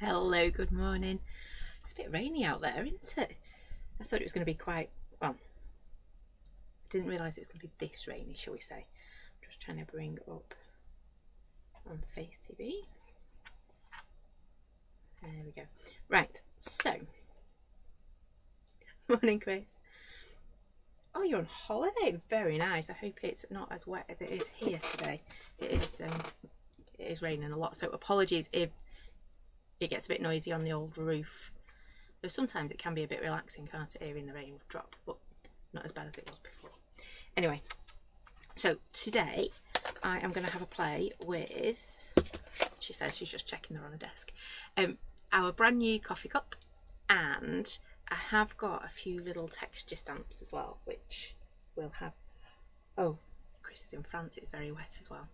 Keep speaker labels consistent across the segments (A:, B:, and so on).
A: Hello, good morning. It's a bit rainy out there, isn't it? I thought it was going to be quite, well, I didn't realise it was going to be this rainy, shall we say. I'm just trying to bring up on Face TV. There we go. Right, so, morning, Chris. Oh, you're on holiday. Very nice. I hope it's not as wet as it is here today. It is raining a lot, so apologies if it gets a bit noisy on the old roof. Though sometimes it can be a bit relaxing, can't it, hearing the rain drop, but not as bad as it was before. Anyway, so today I am going to have a play with, she says she's just checking they're on a desk, our brand new coffee cup, and I have got a few little texture stamps as well, which we'll have. Oh, Chris is in France, it's very wet as well.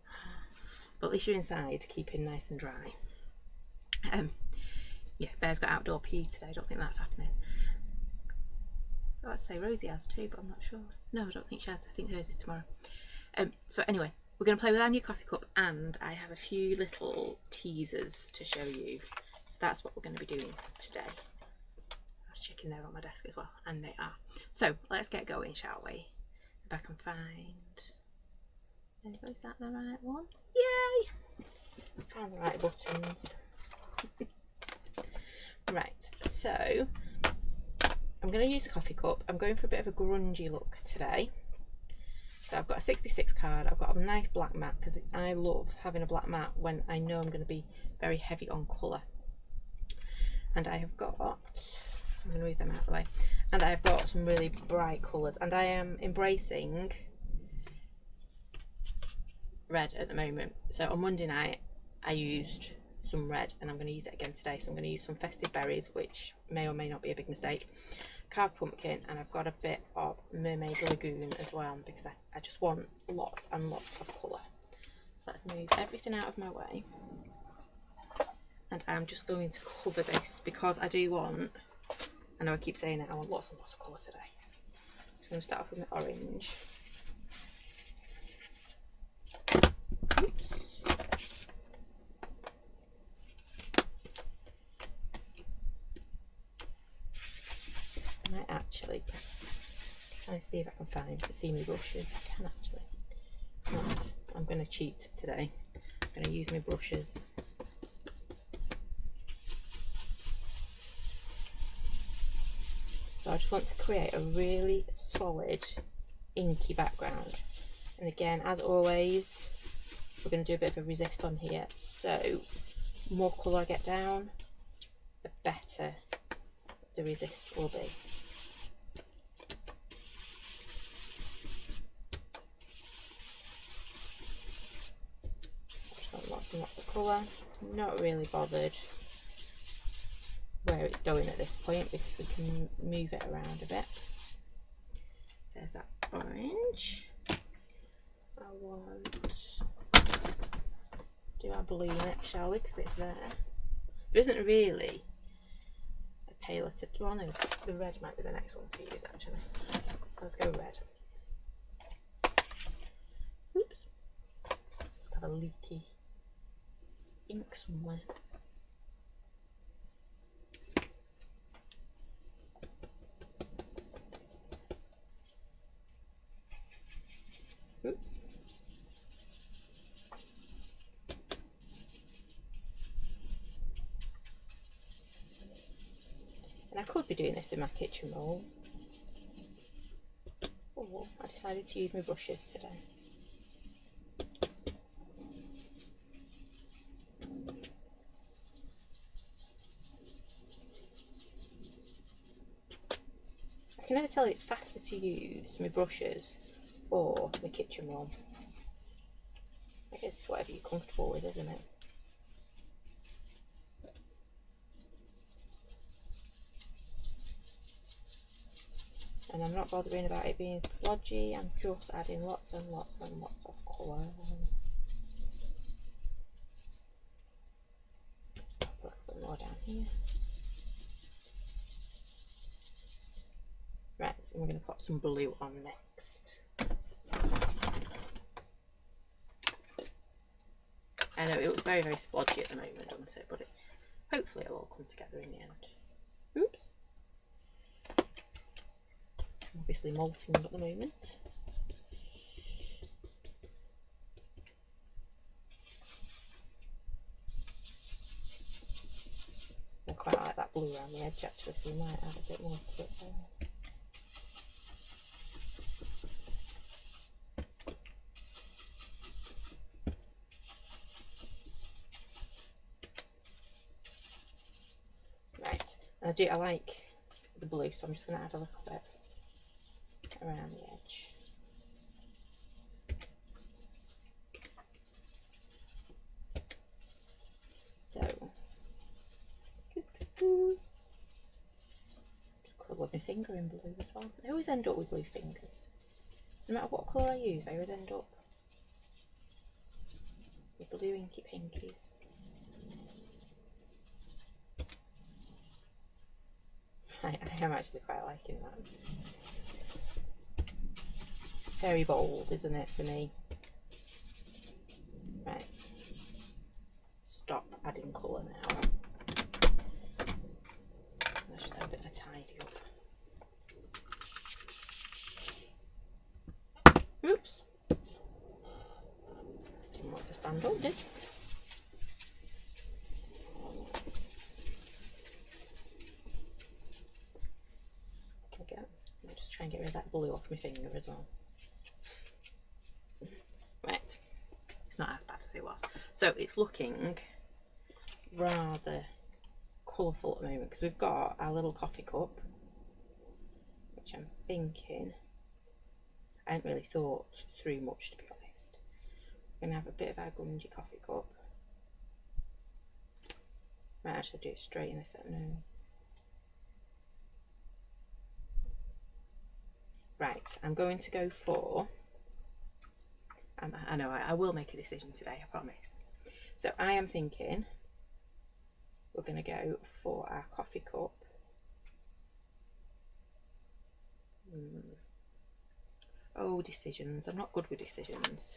A: But at least you're inside, keeping nice and dry. Yeah, Bear's got outdoor PE today. I don't think that's happening. I'd say Rosie has too, but I'm not sure. No, I don't think she has. I think hers is tomorrow. So anyway, we're going to play with our new coffee cup, and I have a few little teasers to show you. So that's what we're going to be doing today. I was checking there on my desk as well, and they are. So let's get going, shall we? If I can find. There we go. Is that the right one? Yay! Found the right buttons. Right, so I'm going to use a coffee cup. I'm going for a bit of a grungy look today. So I've got a 66 card. I've got a nice black mat because I love having a black mat when I know I'm going to be very heavy on colour. And I have got, I'm going to move them out of the way, and I've got some really bright colours, and I am embracing red at the moment. So on Monday night I used some red, and I'm going to use it again today. So I'm going to use some festive berries, which may or may not be a big mistake, carved pumpkin, and I've got a bit of mermaid lagoon as well, because I just want lots and lots of colour. So let's move everything out of my way, and I'm just going to cover this because I do want, I know I keep saying it, I want lots and lots of colour today. So I'm going to start off with my orange. Oops. I might actually try to see if I can find the see me brushes. I can actually. Right, I'm going to cheat today. I'm going to use my brushes. So I just want to create a really solid inky background. And again, as always, we're going to do a bit of a resist on here. So the more colour I get down, the better the resist will be. Just want lots and lots of colour. Not really bothered where it's going at this point because we can move it around a bit. So there's that orange. I want do our blue next, shall we? Because it's there. There isn't really a paler to do. Oh no, the red might be the next one to use actually. So let's go red. Oops. Just have a leaky ink somewhere. Oops. And I could be doing this with my kitchen roll. Oh, I decided to use my brushes today. I can never tell it's faster to use my brushes or my kitchen roll. I guess it's whatever you're comfortable with, isn't it? And I'm not bothering about it being splodgy, I'm just adding lots and lots and lots of colour. I'll put a bit more down here. Right, and we're going to put some blue on next. I know it looks very, very splodgy at the moment, doesn't it? But it hopefully it'll all come together in the end. Oops. I'm obviously molting at the moment. I quite like that blue around the edge actually, so we might add a bit more to it there. I like the blue, so I'm just going to add a little bit around the edge. So, just colour my finger in blue as well. I always end up with blue fingers. No matter what colour I use, I always end up with blue inky pinkies. I am actually quite liking that. Very bold, isn't it, for me? Right. Stop adding colour now. Let's just have a bit of a tidy up. Oops. Didn't want to stand up, did I? Try and get rid of that blue off my finger as well. Right, it's not as bad as it was. So it's looking rather colourful at the moment because we've got our little coffee cup, which I'm thinking I hadn't really thought through much, to be honest. We're going to have a bit of our grungy coffee cup. Might actually do it straight in this, I don't know. Right, I'm going to go for, I know I will make a decision today, I promise. So I am thinking we're going to go for our coffee cup. Oh, decisions. I'm not good with decisions.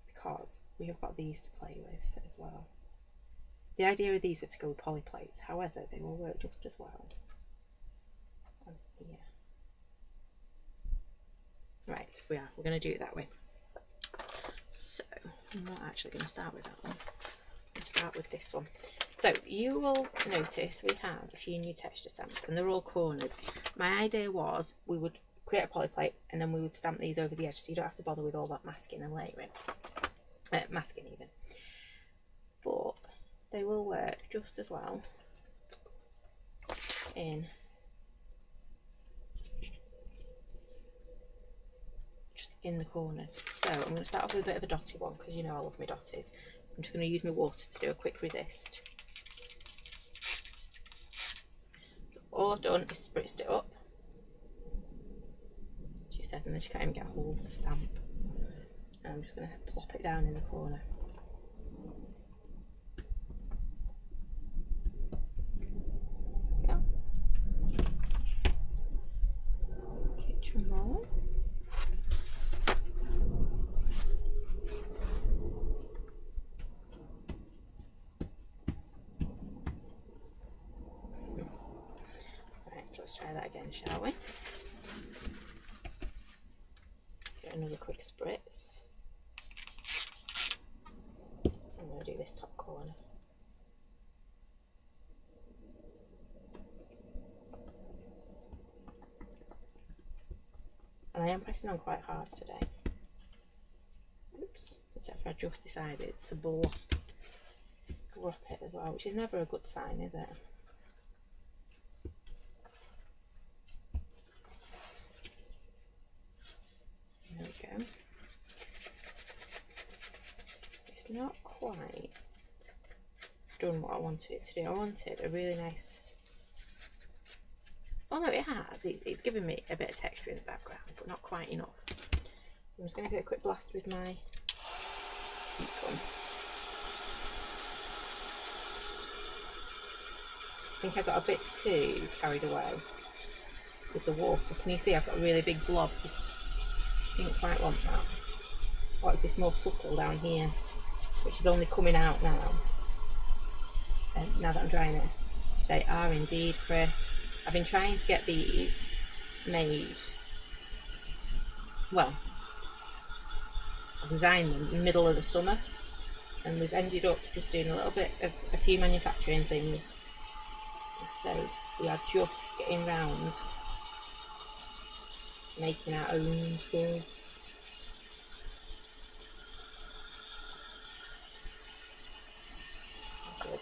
A: Because we have got these to play with as well. The idea of these were to go with poly plates, however, they will work just as well on here. Right, we're going to do it that way. So, I'm not actually going to start with that one. I'll start with this one. So, you will notice we have a few new texture stamps, and they're all corners. My idea was we would create a poly plate, and then we would stamp these over the edge, so you don't have to bother with all that masking and layering. Masking even. But they will work just as well in the corners. So I'm going to start off with a bit of a dotty one because you know I love my dotties. I'm just going to use my water to do a quick resist. So all I've done is spritzed it up, she says, and then she can't even get a hold of the stamp. And I'm just going to plop it down in the corner. Kitchen roll. Let's try that again, shall we? Get another quick spritz. I'm going to do this top corner. And I am pressing on quite hard today. Oops, except for I just decided to drop it as well, which is never a good sign, is it? There we go. It's not quite done what I wanted it to do. I wanted a really nice, well no, it has, it's given me a bit of texture in the background, but not quite enough. I'm just going to get a quick blast with my heat gun. I think I got a bit too carried away with the water. Can you see I've got a really big blob? Just didn't quite want that. or is this more subtle down here, which is only coming out now. Now that I'm drying it, they are indeed crisp. I've been trying to get these made, well, I've designed them in the middle of the summer, and we've ended up just doing a little bit of a few manufacturing things, so we are just getting round to making our own stuff.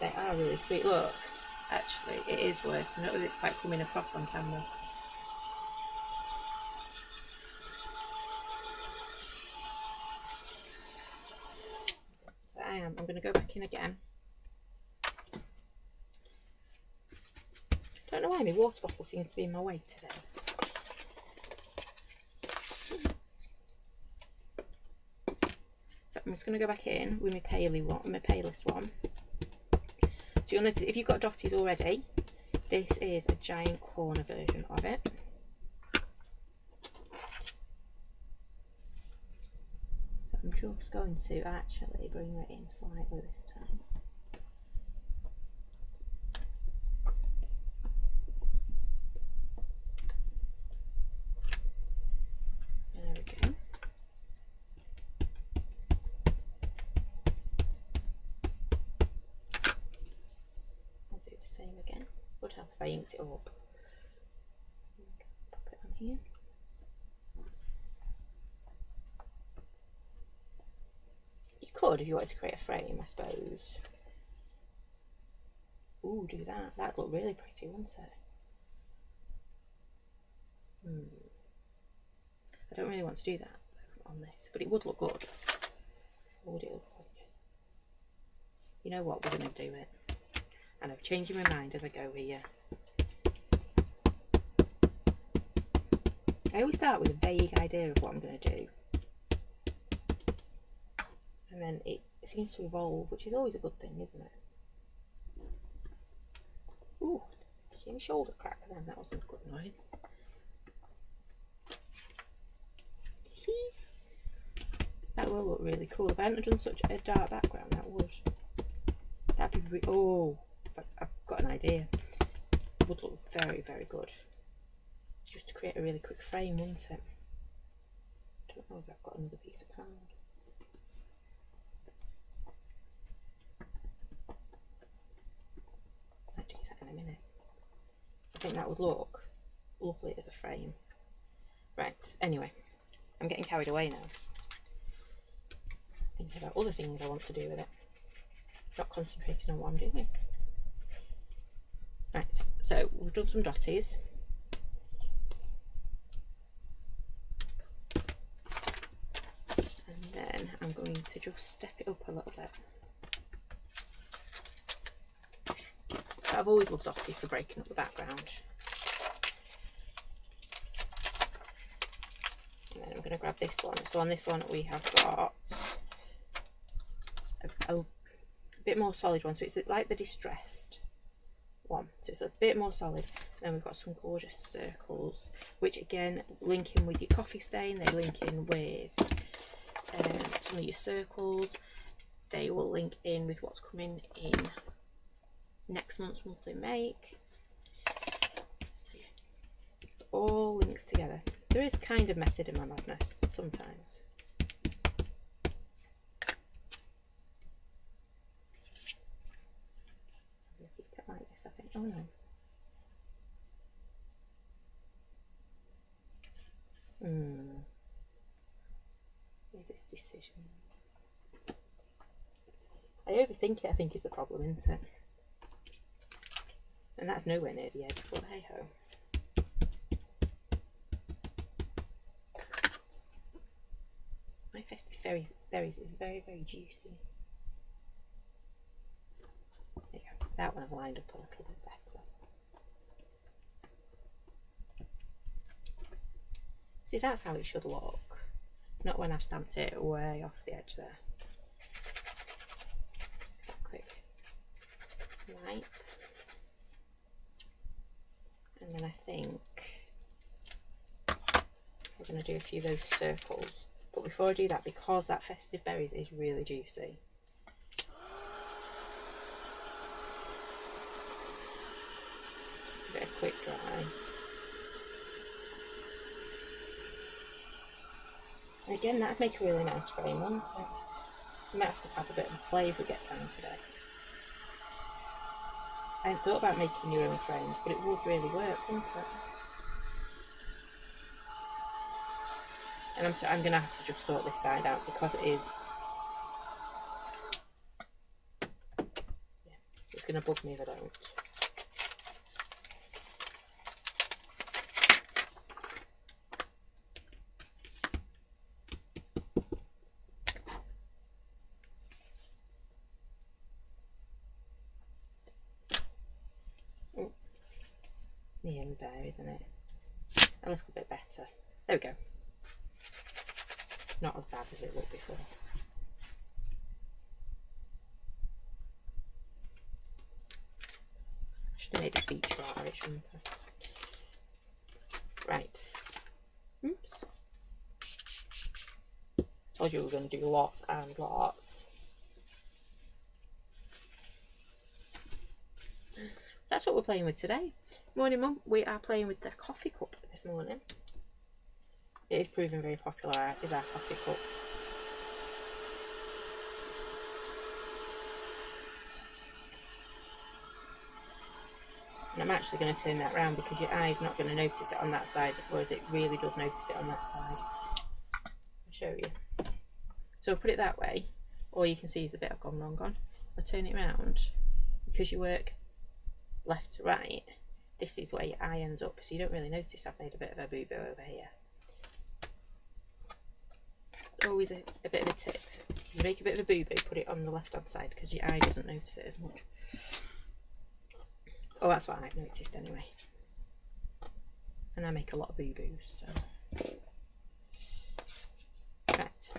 A: They are really sweet. Look, actually it is working. I don't know if it's quite coming across on camera. So I'm going to go back in again. Don't know why my water bottle seems to be in my way today. So I'm just going to go back in with my palest one. So you'll notice if you've got dotties already, this is a giant corner version of it. So I'm just going to actually bring it in slightly this time. There we go. Again, would help if I inked it up. Pop it on here. You could, if you wanted to create a frame, I suppose. Ooh, do that. That'd look really pretty, wouldn't it? I don't really want to do that on this, but it would look good. Or would it look good? You know what? We're going to do it. And I'm changing my mind as I go here. I always start with a vague idea of what I'm going to do. And then it seems to evolve, which is always a good thing, isn't it? Ooh, see my shoulder crack then? That wasn't a good noise. That will look really cool. If I hadn't done such a dark background, that'd be oh, I've got an idea. It would look very, very good. Just to create a really quick frame, wouldn't it? I don't know if I've got another piece of card. Might do that in a minute. I think that would look lovely as a frame. Right, anyway, I'm getting carried away now. Thinking about other things I want to do with it. Not concentrating on what I'm doing. Right, so we've done some dotties. And then I'm going to just step it up a little bit. I've always loved dotties for breaking up the background. And then I'm going to grab this one. So on this one we have got a bit more solid one. So it's like the distressed one, so it's a bit more solid. Then we've got some gorgeous circles, which again link in with your coffee stain. They link in with some of your circles. They will link in with what's coming in next month's monthly make. So yeah, it all links together. There is kind of method in my madness sometimes. Like this, I think. Oh no. Here's this decision. I overthink it, I think, is the problem, isn't it? And that's nowhere near the edge, but hey ho. My festive berries is very, very juicy. There you go. That one I've lined up a little bit better. See, that's how it should look. Not when I've stamped it way off the edge there. Quick wipe. And then I think we're going to do a few of those circles But before I do that, because that festive berries is really juicy, give it a quick dry. And again, that'd make a really nice frame, wouldn't it? We might have to have a bit of a play if we get time today. I hadn't thought about making your own frames, but it would really work, wouldn't it? And I'm going to have to just sort this side out because it is... Yeah, it's going to bug me if I don't. Nearly there, isn't it? A little bit better. There we go. Not as bad as it looked before. Should have made a feature out of it, shouldn't I? Right. Oops. Told you we were going to do lots and lots. That's what we're playing with today. Morning, Mum. We are playing with the coffee cup this morning. It is proving very popular, is our coffee cup. And I'm actually going to turn that round because your eye's not going to notice it on that side, whereas it really does notice it on that side. I'll show you. So I'll put it that way. All you can see is a bit I've gone wrong on. I'll turn it round because you work left to right. This is where your eye ends up, so you don't really notice I've made a bit of a boo-boo over here. Always a bit of a tip. If you make a bit of a boo-boo, put it on the left-hand side because your eye doesn't notice it as much. Oh, that's what I've noticed anyway. And I make a lot of boo-boos, so... Right.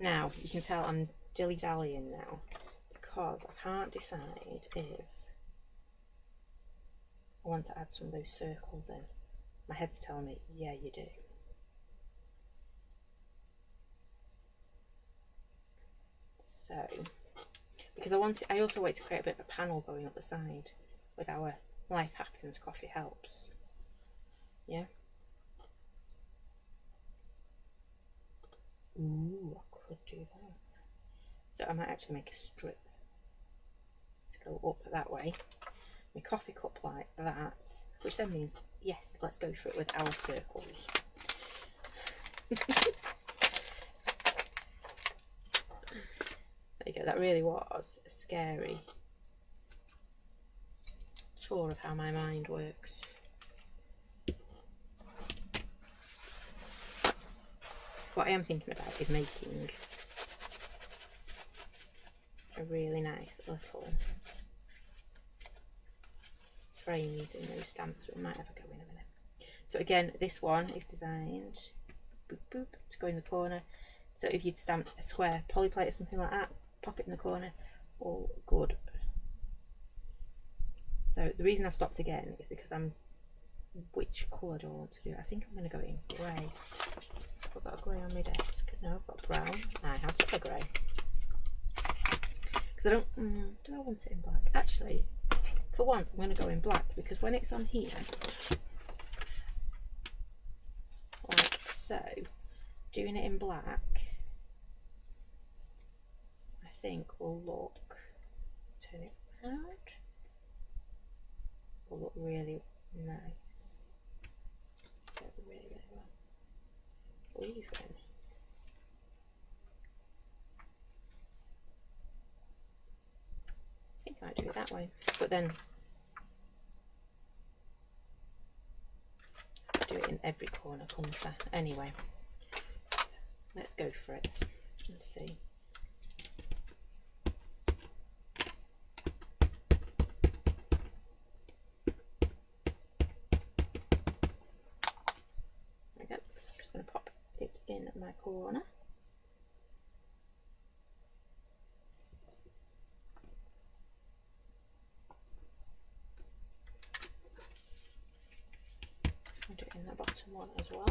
A: Now, you can tell I'm dilly-dallying now because I can't decide if I want to add some of those circles in. My head's telling me, yeah, you do. So, because I also want to create a bit of a panel going up the side with our Life Happens Coffee Helps. Yeah. Ooh, I could do that. So I might actually make a strip to go up that way. My coffee cup like that, which then means, yes, let's go for it with our circles. There you go, that really was a scary tour of how my mind works. What I am thinking about is making a really nice little frame using those stamps. We might have a go in a minute. So again, this one is designed boop, boop, to go in the corner. So if you'd stamped a square polyplate or something like that, pop it in the corner, all good. So the reason I've stopped again is because which colour do I want to do? I think I'm going to go in grey. I've got a grey on my desk. No, I've got brown. I have got a grey. Because I don't, do I want it in black? Actually, for once I'm going to go in black because when it's on here, like so, doing it in black, I think will look, turn it around, will look really nice. Really, really well. Leave in. I think I might do it that way, but then do it in every corner, can't I? Anyway, let's go for it. Let's see. There we go. So I'm just going to pop it in my corner. I'll do it in the bottom one as well.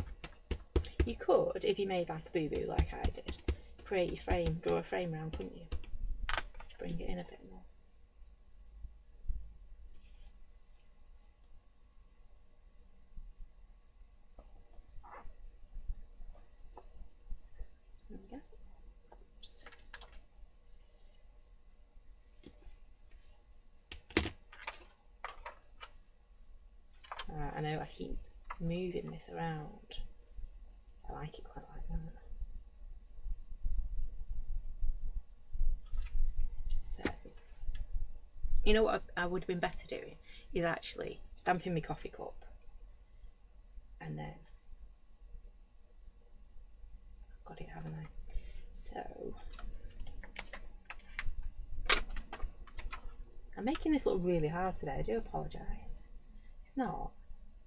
A: You could, if you made like a boo-boo like I did, create your frame, draw a frame round, couldn't you? To bring it in a bit more. There we go. Oops. I know I keep moving this around. I like it quite like that. So, you know what I would have been better doing is actually stamping my coffee cup, and then I've got it, haven't I? So I'm making this look really hard today. I do apologise. It's not.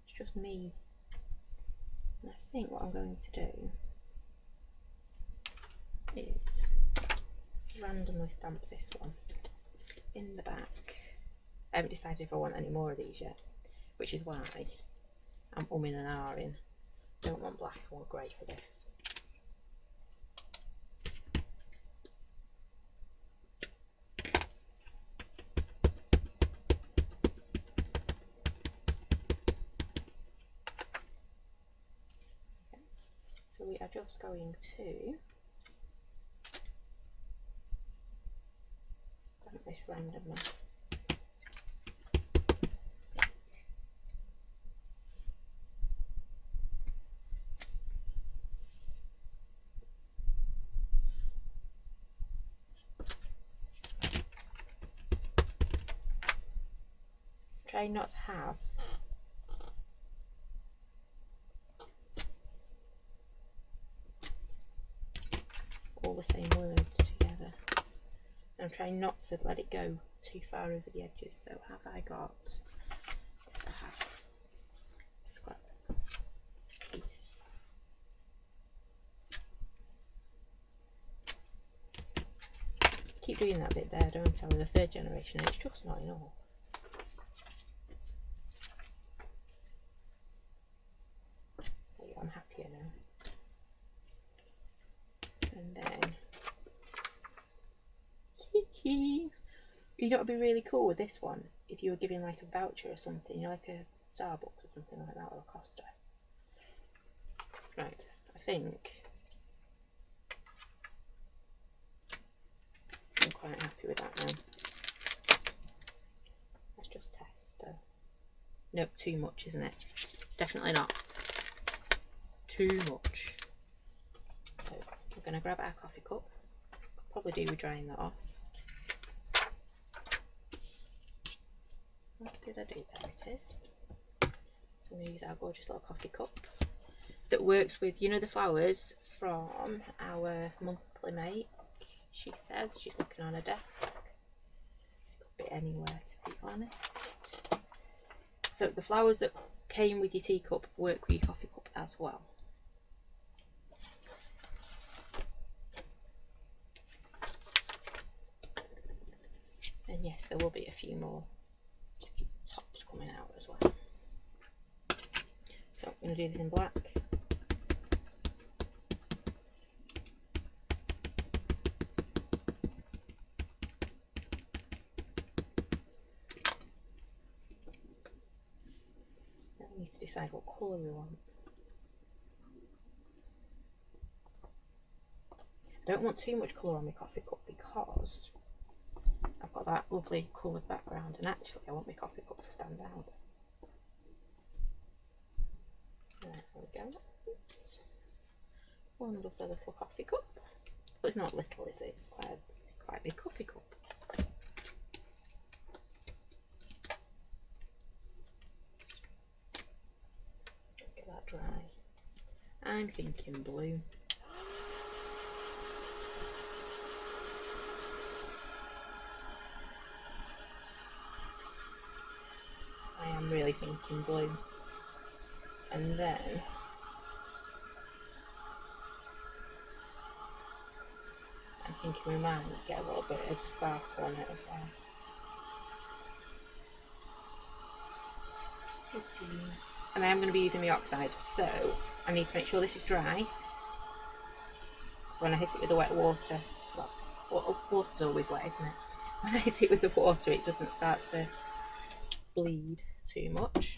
A: It's just me. And I think what I'm going to do is randomly stamp this one in the back. I haven't decided if I want any more of these yet, which is why I'm umming and ahhing. I don't want black, I want grey for this. Okay. So we are just going to stamp this randomly. Try not to have all the same words together. I'm trying not to let it go too far over the edges. So have I got, I have a scrap piece. Keep doing that bit there, don't I, with the third generation, it's just not enough. There you go, I'm happier now. And then you know what would be really cool with this one? If you were giving like a voucher or something, you know, like a Starbucks or something like that, or a Costa. Right, I think I'm quite happy with that now. Let's just test. Nope, too much, isn't it? Definitely not. Too much. So we're going to grab our coffee cup. Probably do with drying that off. What did I do? There it is. So I'm going to use our gorgeous little coffee cup that works with, you know, the flowers from our monthly make. She says she's looking on her desk. Could be anywhere, to be honest. So the flowers that came with your teacup work with your coffee cup as well. And yes, there will be a few more tops coming out as well. So I'm going to do this in black. Now we need to decide what colour we want. I don't want too much colour on my coffee cup because I've got that lovely coloured background, and actually I want my coffee cup to stand out. There we go. Oops. One lovely little coffee cup. Well, it's not little, is it? It's quite a big coffee cup. Get that dry. I'm thinking blue. I am really thinking blue. And then I'm thinking we might get a little bit of sparkle on it as well. And I am going to be using the oxide, so I need to make sure this is dry. So when I hit it with the wet water, well, water's always wet, isn't it? When I hit it with the water, it doesn't start to bleed too much.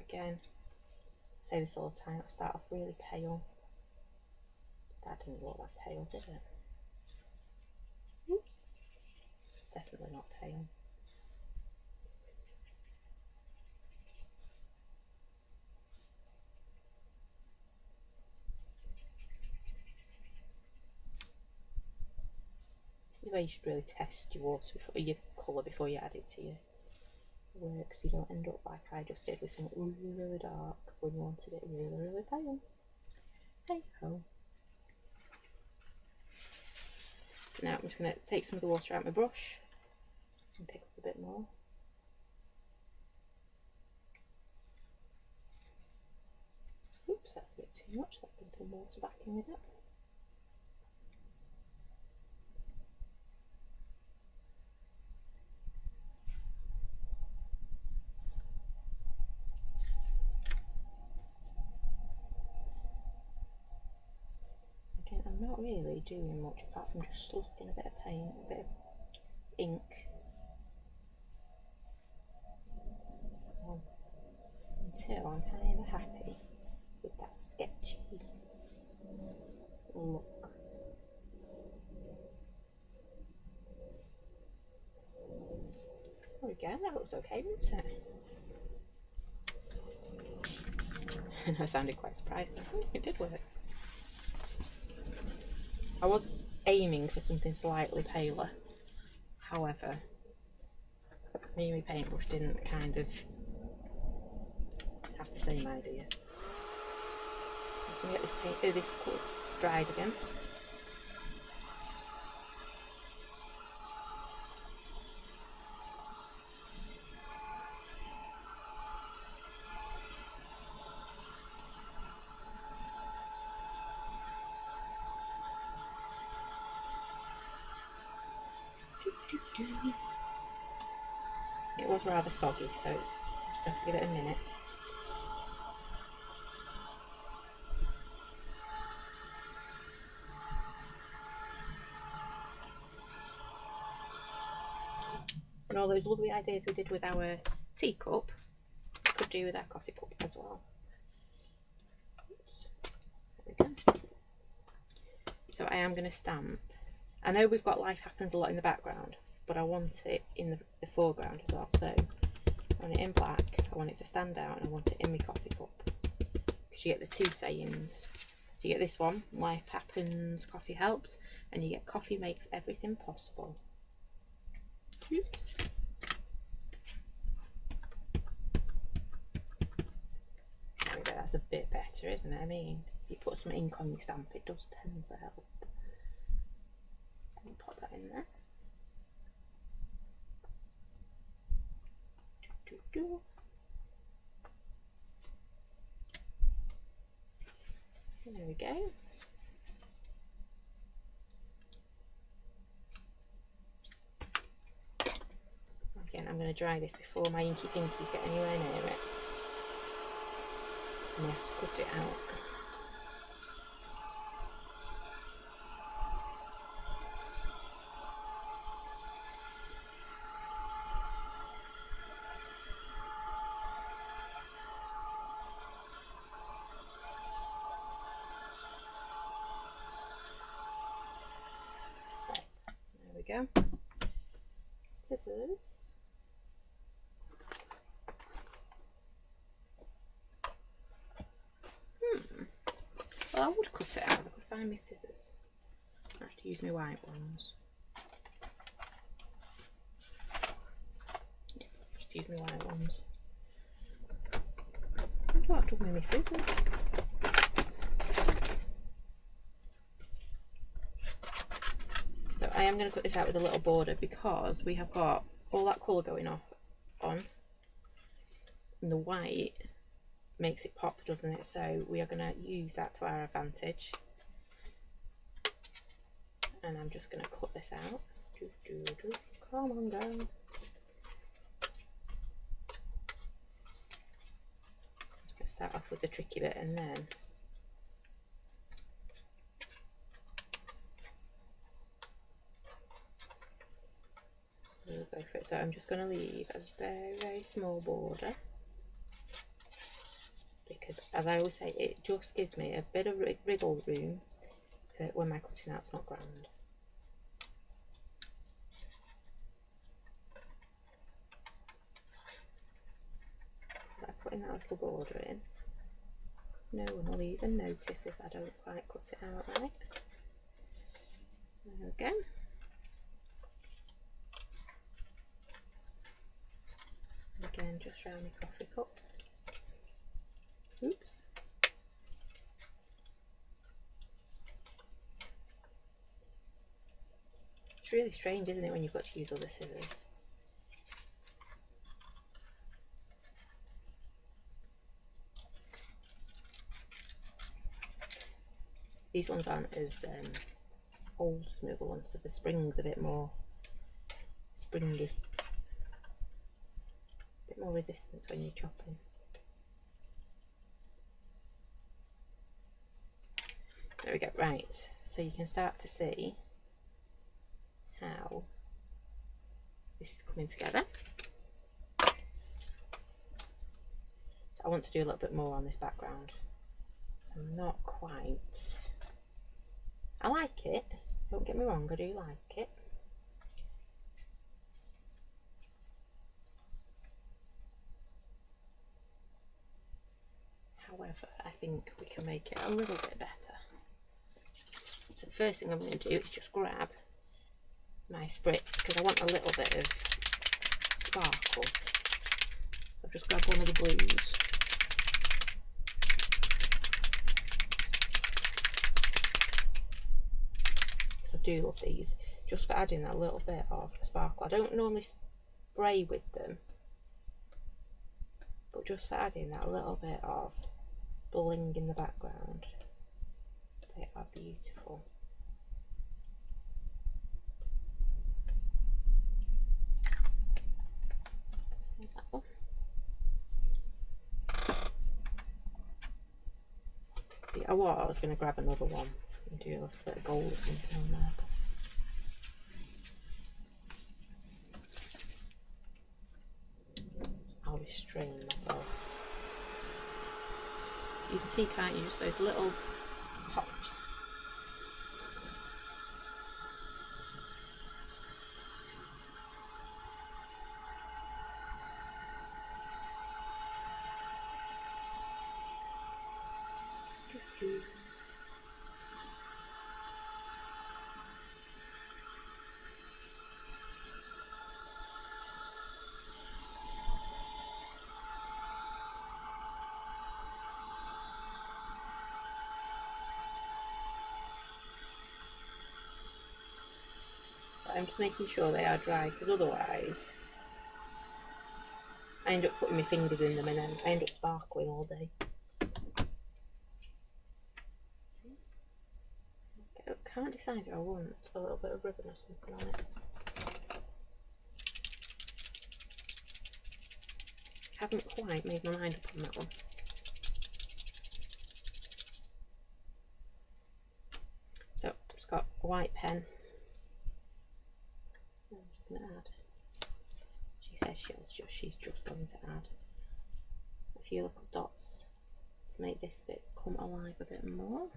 A: Again, I say this all the time, I start off really pale. That didn't look that pale, did it? Oops. Definitely not pale. This is where you should really test your water, your colour before you add it to your work, so you don't end up like I just did with something really, really dark when you wanted it really, really pale. Hey ho. So now I'm just going to take some of the water out of my brush and pick up a bit more. Oops, that's a bit too much. Let's put some water back in with it. Again, I'm not really doing much apart from just slapping a bit of paint, a bit of ink on, until I'm kind of happy with that sketchy look. There we go, that looks okay, doesn't it? And I sounded quite surprised. It did work. I was aiming for something slightly paler, however, me and my paintbrush didn't kind of have the same idea. I'm going to get this colour dried again. It was rather soggy, so just have to give it a minute. And all those lovely ideas we did with our teacup, we could do with our coffee cup as well. Oops. There we go. So I am going to stamp. I know we've got Life Happens a lot in the background, but I want it in the foreground as well. So I want it in black, I want it to stand out, and I want it in my coffee cup. Because you get the two sayings. So you get this one, Life Happens, Coffee Helps, and you get Coffee Makes Everything Possible. Oops. There we go, that's a bit better, isn't it? I mean, if you put some ink on your stamp, it does tend to help. And pop that in there. There we go. Again, I'm going to dry this before my inky pinkies get anywhere near it. And we have to cut it out. Go. Scissors. Well, I would cut it out if I could find my scissors. I have to use my white ones. Yeah, just use my white ones. What do I have to do with my scissors? I am going to cut this out with a little border because we have got all that colour going on, and the white makes it pop, doesn't it? So we are going to use that to our advantage. And I'm just going to cut this out. Come on, girl. I'm just going to start off with the tricky bit and then we'll go for it. So I'm just going to leave a very, very small border, because as I always say, it just gives me a bit of wriggle room for when my cutting out's not grand. By putting that little border in, no one will even notice if I don't quite cut it out right. There we go. Again, just round my coffee cup. Oops. It's really strange, isn't it, when you've got to use other scissors? These ones aren't as old as the other ones, so the spring's a bit more springy. A bit more resistance when you're chopping. There we go, right, so you can start to see how this is coming together. So I want to do a little bit more on this background. So I'm not quite, I like it, don't get me wrong, I do like it. However, I think we can make it a little bit better. So the first thing I'm going to do is just grab my spritz, because I want a little bit of sparkle. I've just grabbed one of the blues. Because I do love these, just for adding that little bit of sparkle. I don't normally spray with them, but just for adding that little bit of bling in the background. They are beautiful. That one. See, I was going to grab another one and do a little bit of gold or something on there. But I'll restrain myself. You can see, can't you, just those little pops. I'm just making sure they are dry, because otherwise I end up putting my fingers in them and then I end up sparkling all day. I can't decide if I want a little bit of ribbon or something on it. I haven't quite made my mind up on that one. So I've just got a white pen. I'm just going to add. She says she's just going to add a few little dots to make this bit come alive a bit more.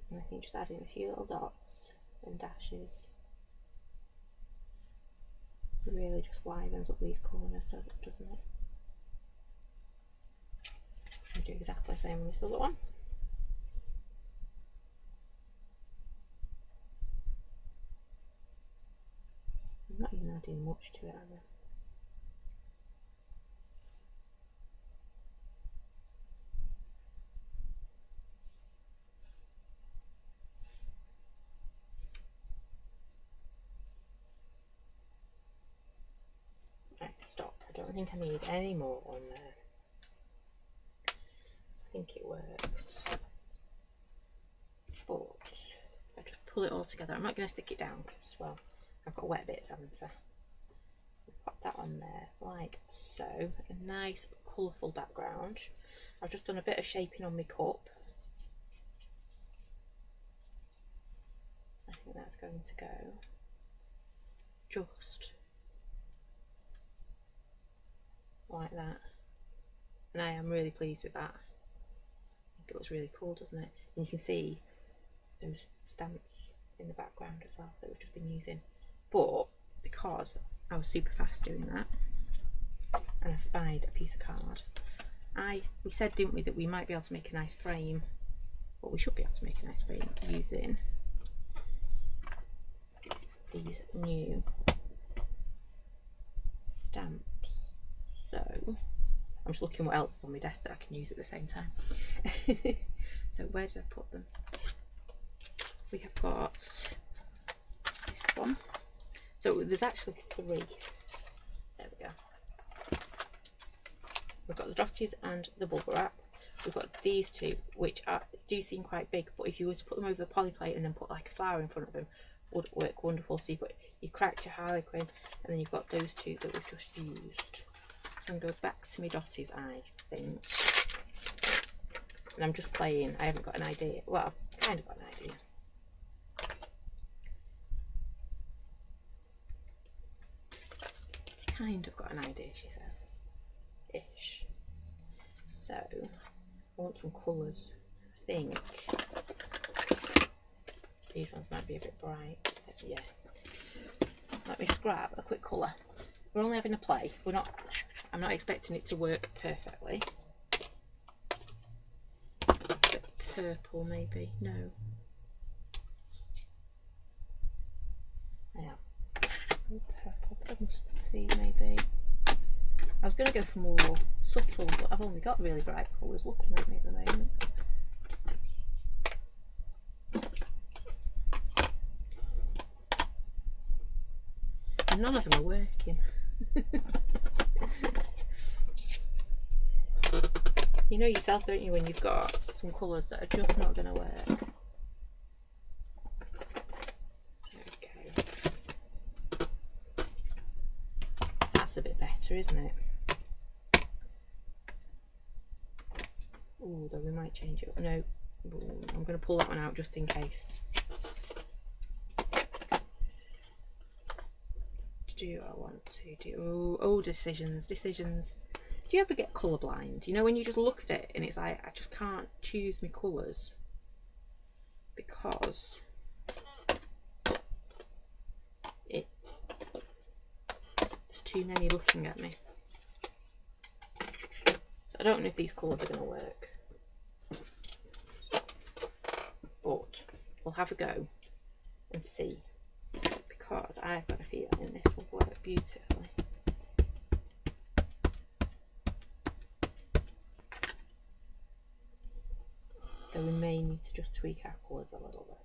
A: And I think just adding a few little dots and dashes really just livens up these corners, doesn't it? I'll do exactly the same with this other one. I'm not even adding much to it either. don't think I need any more on there. I think it works. But if I just pull it all together, I'm not going to stick it down because, well, I've got wet bits, haven't I? Pop that on there like so. A nice colourful background. I've just done a bit of shaping on my cup. I think that's going to go just like that, and I am really pleased with that. I think it looks really cool, doesn't it? And you can see those stamps in the background as well that we've just been using. But because I was super fast doing that and I spied a piece of card, we said, didn't we, that we might be able to make a nice frame, or we should be able to make a nice frame using these new stamps. So I'm just looking what else is on my desk that I can use at the same time. So where did I put them? We have got this one. So there's actually 3. There we go. We've got the dotties and the bubble wrap. We've got these 2, which do seem quite big, but if you were to put them over the poly plate and then put like a flower in front of them, would work wonderful. So you've got your cracked, your harlequin, and then you've got those 2 that we've just used. So I'm going to go back to my dotties, I think. And I'm just playing. I haven't got an idea. Well, I've kind of got an idea. Kind of got an idea, she says. Ish. So, I want some colours. I think these ones might be a bit bright. Yeah. Let me just grab a quick colour. We're only having a play. I'm not expecting it to work perfectly. A bit purple maybe. No. Yeah. Purple, bit of mustard seed maybe. I was going to go for more subtle, but I've only got really bright colours looking at me at the moment. And none of them are working. You know yourself, don't you, when you've got some colours that are just not going to work. That's a bit better, isn't it? Oh, though we might change it. No, I'm going to pull that one out just in case. Do I want to do? Oh, decisions. Do you ever get colourblind? You know, when you just look at it and it's like, I just can't choose my colours because there's too many looking at me. So I don't know if these colours are going to work, but we'll have a go and see, because I've got a feeling this will work beautifully. So we may need to just tweak our colours a little bit.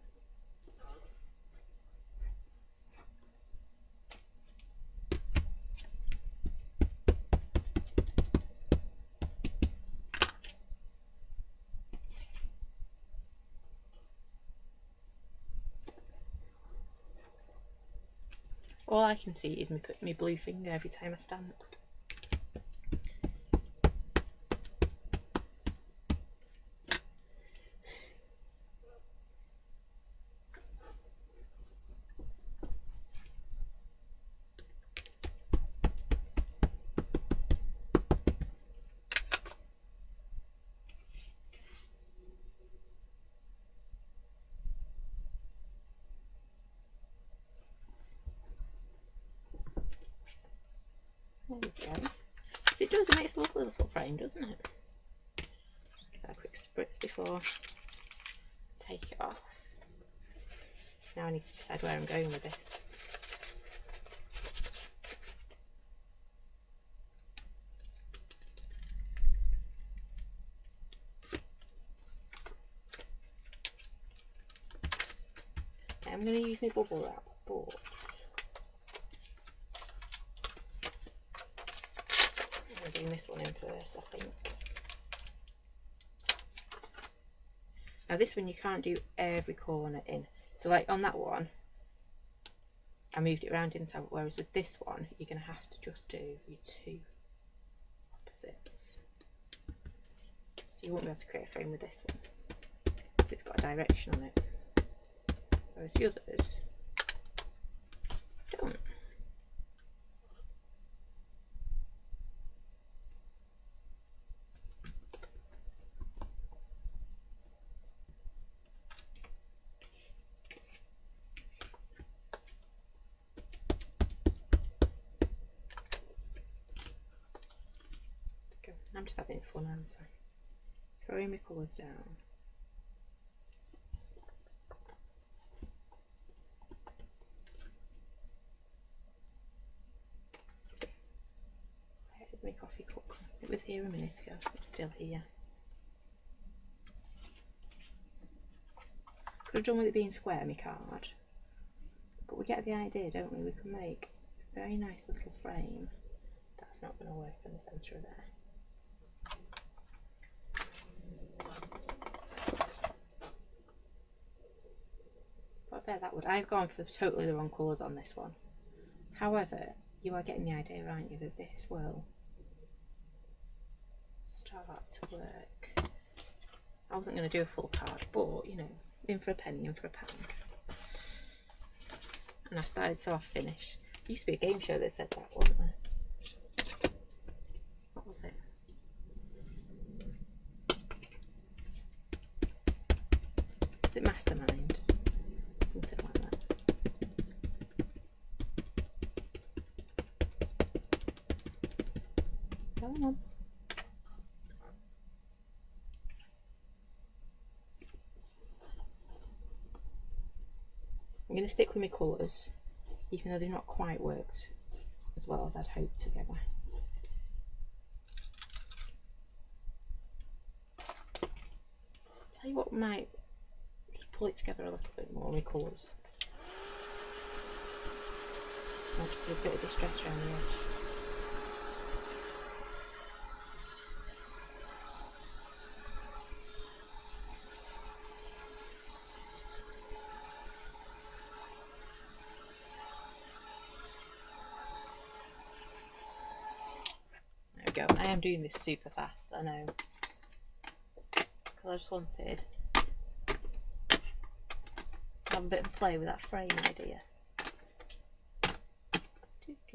A: All I can see is my blue finger every time I stamp. There we go. It does, it makes a lovely little frame, doesn't it? Just give that a quick spritz before I take it off. Now I need to decide where I'm going with this. I'm going to use my bubble wrap, but bring this one in first, I think. Now this one you can't do every corner in. So like on that one, I moved it around inside, whereas with this one, you're going to have to just do your two opposites. So you won't be able to create a frame with this one, if it's got a direction on it. Whereas the others don't. I'm just having fun, aren't I? Throwing my colours down. Where is my coffee cup? It was here a minute ago, so it's still here. Could have done with it being square, my card. But we get the idea, don't we? We can make a very nice little frame. That's not going to work in the centre of there. But I bet that would. I've gone for totally the wrong colours on this one. However, you are getting the idea, aren't you, that this will start to work. I wasn't going to do a full card, but you know, in for a penny, in for a pound. And I started, so I finished. There used to be a game show that said that, wasn't there? What was it? Is it Mastermind? Something like that. Come on. I'm going to stick with my colours, even though they've not quite worked as well as I'd hoped together. Tell you what, might just pull it together a little bit more, my colours. I'll just do a bit of distress around the edge. Go. I am doing this super fast, I know, because I just wanted to have a bit of play with that frame idea.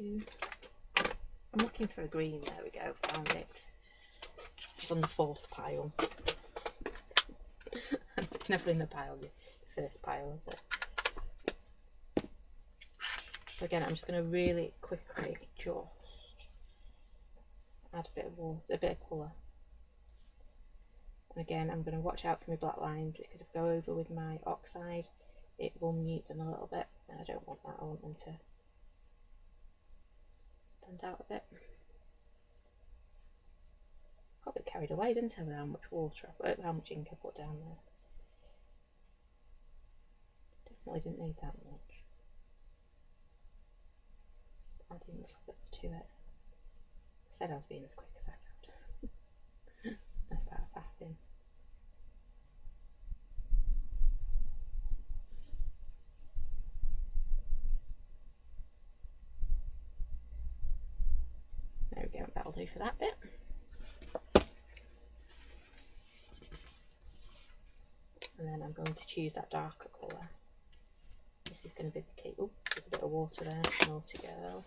A: I'm looking for a green, there we go, found it. It's on the fourth pile. It's never in the pile, the first pile, is it? So again, I'm just going to really quickly just add a bit of water, a bit of colour. And again, I'm going to watch out for my black lines, because if I go over with my oxide, it will mute them a little bit, and I don't want that. I want them to stand out a bit. Got a bit carried away, didn't I, with how much water, how much ink I put down there. Definitely didn't need that much. Adding little bits to it. I said I was being as quick as I could. I started faffing. There we go, that'll do for that bit. And then I'm going to choose that darker colour. This is going to be the key. Oh, there's a bit of water there, more to go.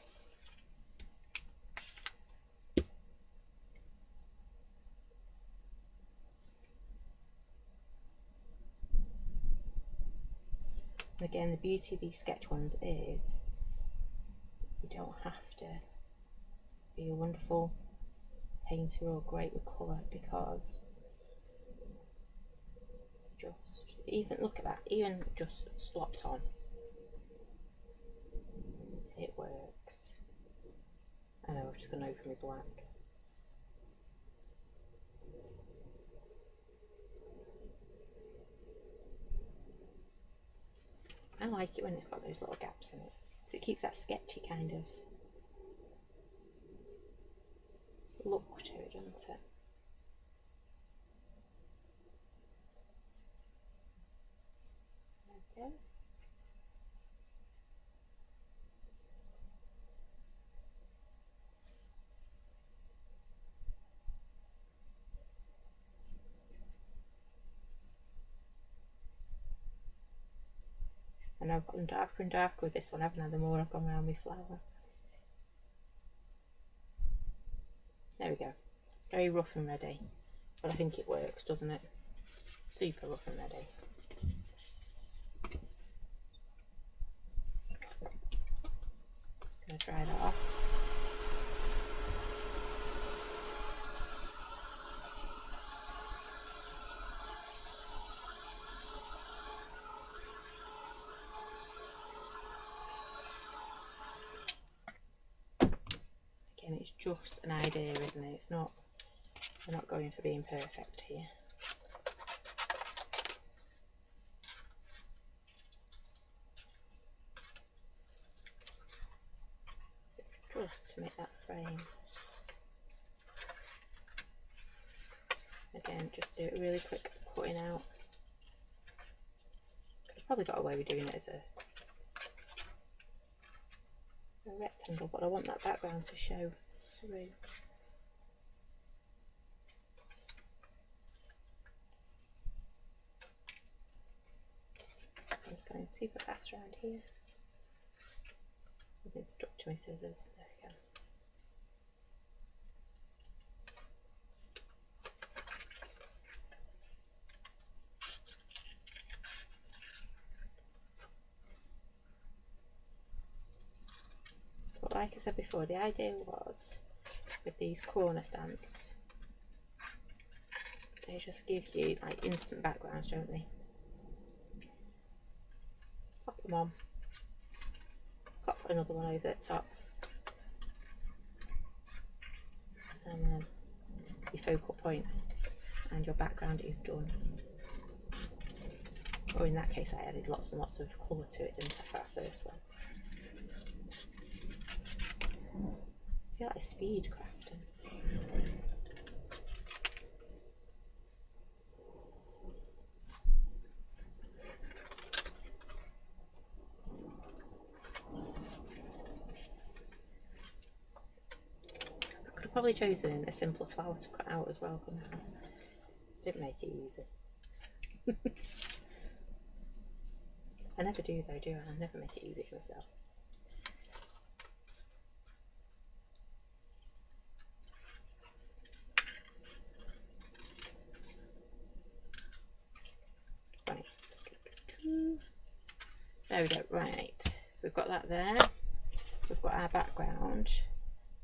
A: And again, the beauty of these sketch ones is you don't have to be a wonderful painter or great with colour, because just, even look at that, even just slopped on, it works. I know, I've just gone over my black. I like it when it's got those little gaps in it, because it keeps that sketchy kind of look to it, doesn't it? Okay. And I've gotten darker and darker with this one, haven't I, the more I've gone around my flower. There we go. Very rough and ready. But I think it works, doesn't it? Super rough and ready. Just going to dry that off. Again, it's just an idea, isn't it? It's not, we're not going for being perfect here. Just to make that frame. Again, just do it really quick cutting out. I've probably got away with doing it as a rectangle, but I want that background to show through. I'm just going super fast around here. I've been stuck to my scissors. There we go. But like I said before, the idea was with these corner stamps, they just give you like instant backgrounds, don't they? Pop them on. Pop another one over the top, and then your focal point and your background is done. Or in that case, I added lots and lots of colour to it, didn't I, for that first one? I feel like speed crafting. I could have probably chosen a simpler flower to cut out as well, couldn't I? Didn't make it easy. I never do though, do I? I never make it easy for myself. Right. There we go. Right. We've got that there. We've got our background.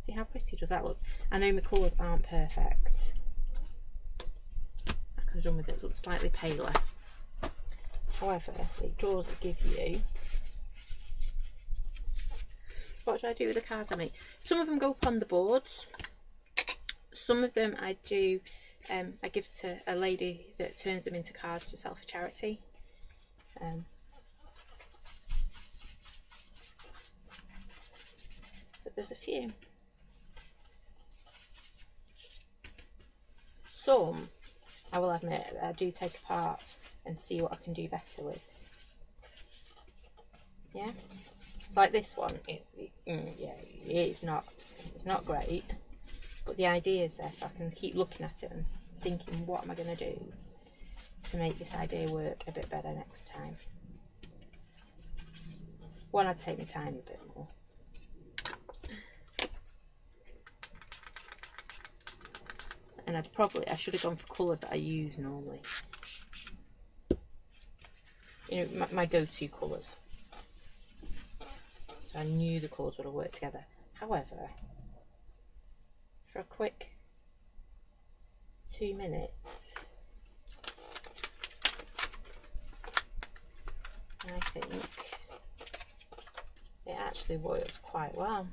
A: See how pretty does that look? I know my colours aren't perfect. I could have done with it slightly paler. However, it does give you... What do I do with the cards I make? Some of them go up on the boards. Some of them I do, I give to a lady that turns them into cards to sell for charity. So there's a few. Some, I will admit, I do take apart and see what I can do better with. Yeah, it's like this one. Yeah, it's not great, but the idea is there, so I can keep looking at it and thinking, what am I going to do to make this idea work a bit better next time? One, I'd take my time a bit more. And I should have gone for colours that I use normally. You know, my go-to colours. So I knew the colours would have worked together. However, for a quick 2 minutes, I think it actually works quite well.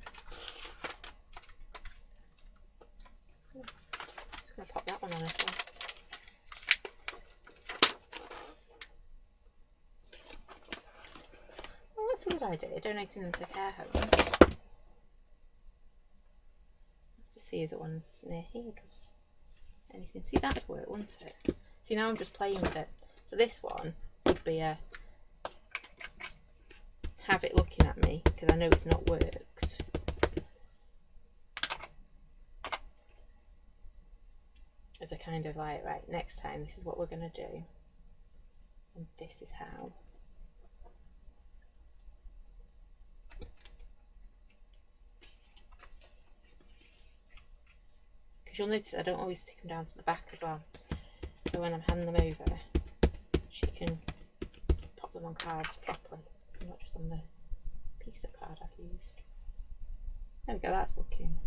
A: Just going to pop that one on as well. Well, that's a good idea, donating them to care homes. see is the one near here does anything. See, that'd work, wouldn't it? See, now I'm just playing with it. So this one would be a have it looking at me because I know it's not worked. As a kind of like, right, next time this is what we're going to do. And this is how. Because you'll notice I don't always stick them down to the back as well. So when I'm handing them over, she can pop them on cards properly, not just on the piece of card I've used. There we go, that's looking.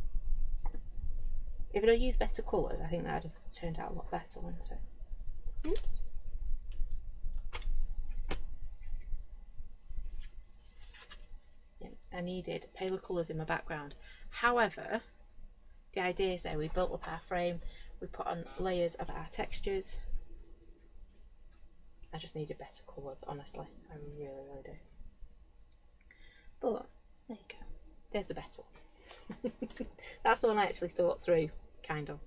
A: If I'd used better colours, I think that would have turned out a lot better, wouldn't it? Oops. Yeah, I needed paler colours in my background. However, the idea is there, we built up our frame, we put on layers of our textures. I just needed better colours, honestly. I really, really do. But, there you go. There's the better one. That's the one I actually thought through, kind of.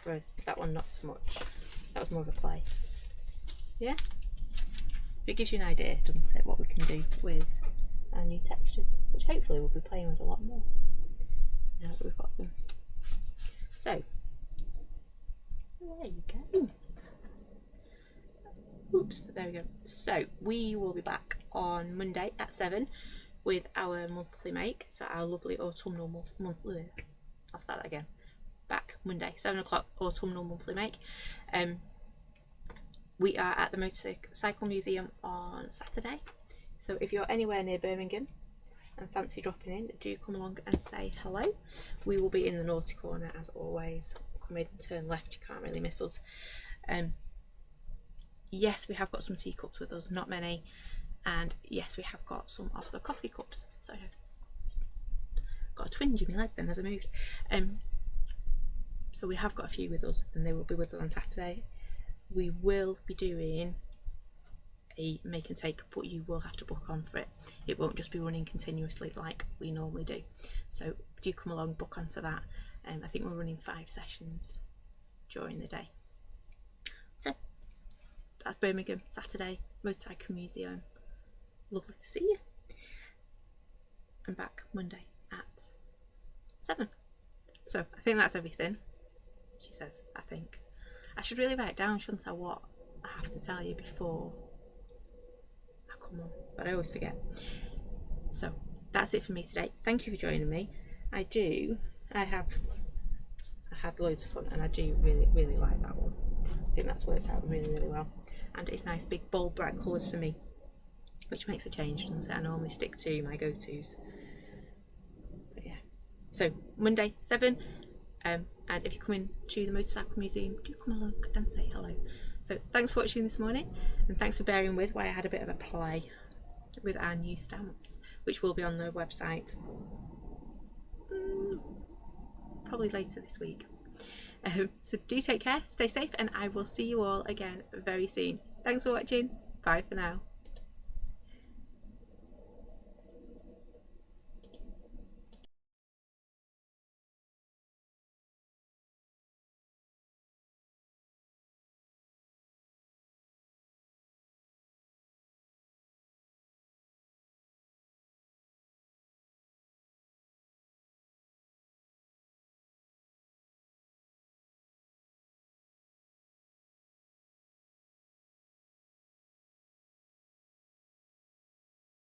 A: Whereas that one, not so much. That was more of a play. Yeah? It gives you an idea, doesn't it, what we can do with our new textures, which hopefully we'll be playing with a lot more now that we've got them. So, there you go. Oops, there we go. So, we will be back on Monday at 7 with our monthly make. So, our lovely autumnal monthly. I'll start that again. Back Monday, 7 o'clock, autumnal monthly make. We are at the Motorcycle Museum on Saturday. So, if you're anywhere near Birmingham and fancy dropping in, do come along and say hello. We will be in the naughty corner as always. Come in, turn left, you can't really miss us. Yes, we have got some teacups with us, not many, and yes, we have got some of the coffee cups. So got a twinge in my leg then as I moved. So we have got a few with us, and they will be with us on Saturday. We will be doing a make and take, but you will have to book on for it. It won't just be running continuously like we normally do. So do come along, book onto that. I think we're running 5 sessions during the day. So that's Birmingham, Saturday, Motorcycle Museum. Lovely to see you. I'm back Monday at 7. So I think that's everything. She says, I think. I should really write down, shouldn't I, what I have to tell you before I come on. But I always forget. So that's it for me today. Thank you for joining me. I had loads of fun, and I do really, really like that one. I think that's worked out really, really well. And it's nice, big, bold, bright colours for me, which makes a change, doesn't it? I normally stick to my go-tos. But yeah. So, Monday, 7. And if you're coming to the Motorcycle Museum, do come along and say hello. So, thanks for watching this morning, and thanks for bearing with why I had a bit of a play with our new stamps, which will be on the website probably later this week. So do take care, stay safe, and I will see you all again very soon. Thanks for watching. Bye for now.